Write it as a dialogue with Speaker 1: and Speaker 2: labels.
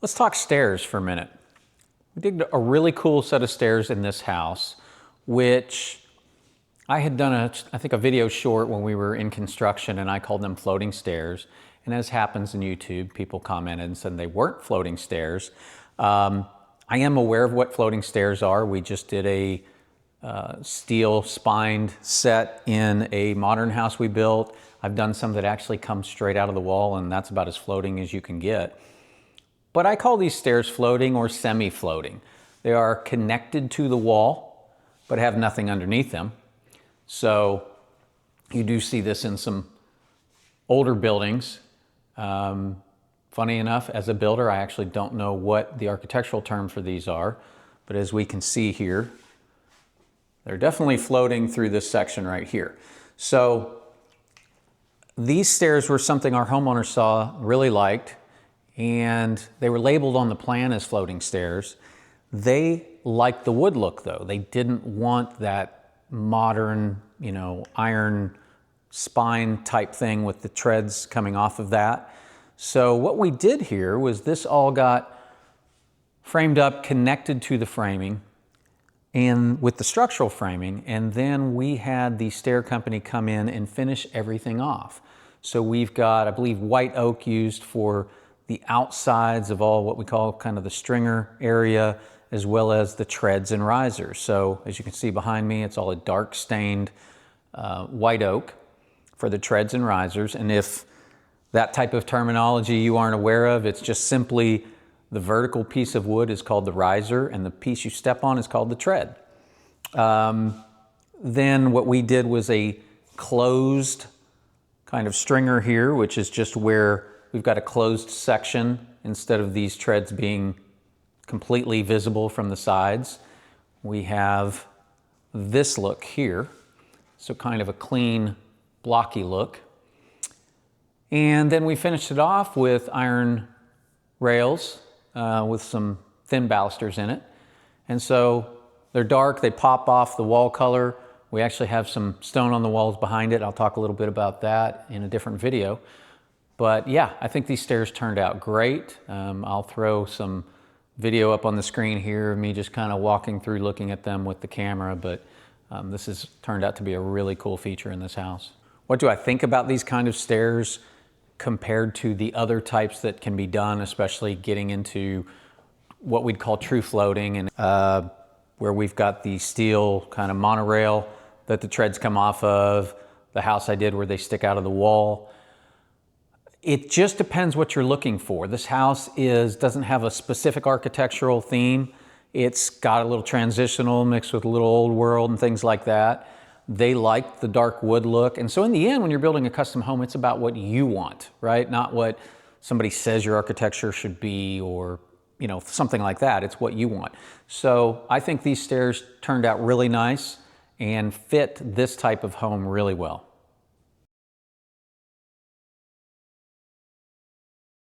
Speaker 1: Let's talk stairs for a minute. We did a really cool set of stairs in this house, which I had done I think a video short when we were in construction, and I called them floating stairs. And as happens in YouTube, people commented and said they weren't floating stairs. I am aware of what floating stairs are. We just did a steel spined set in a modern house we built. I've done some that actually come straight out of the wall, and that's about as floating as you can get. But I call these stairs floating or semi-floating. They are connected to the wall, but have nothing underneath them. So you do see this in some older buildings. Funny enough, as a builder, I actually don't know what the architectural term for these are, but as we can see here, they're definitely floating through this section right here. So these stairs were something our homeowner saw, really liked, and they were labeled on the plan as floating stairs. They liked the wood look though. They didn't want that modern, iron spine type thing with the treads coming off of that. So what we did here was this all got framed up, connected to the framing, and with the structural framing, and then we had the stair company come in and finish everything off. So we've got, I believe, white oak used for the outsides of all what we call kind of the stringer area, as well as the treads and risers. So as you can see behind me, it's all a dark stained white oak for the treads and risers. And if that type of terminology you aren't aware of, it's just simply the vertical piece of wood is called the riser, and the piece you step on is called the tread. Then what we did was a closed kind of stringer here, which is just where we've got a closed section instead of these treads being completely visible from the sides. We have this look here, so kind of a clean, blocky look. And then we finished it off with iron rails with some thin balusters in it. And so they're dark, they pop off the wall color. We actually have some stone on the walls behind it. I'll talk a little bit about that in a different video. But yeah, I think these stairs turned out great. I'll throw some video up on the screen here of me just kind of walking through looking at them with the camera, but this has turned out to be a really cool feature in this house. What do I think about these kind of stairs compared to the other types that can be done, especially getting into what we'd call true floating, and where we've got the steel kind of monorail that the treads come off of, the house I did where they stick out of the wall. It just depends what you're looking for. This house doesn't have a specific architectural theme. It's got a little transitional mixed with a little old world and things like that. They like the dark wood look. And so in the end, when you're building a custom home, it's about what you want, right? Not what somebody says your architecture should be, or something like that. It's what you want. So I think these stairs turned out really nice and fit this type of home really well.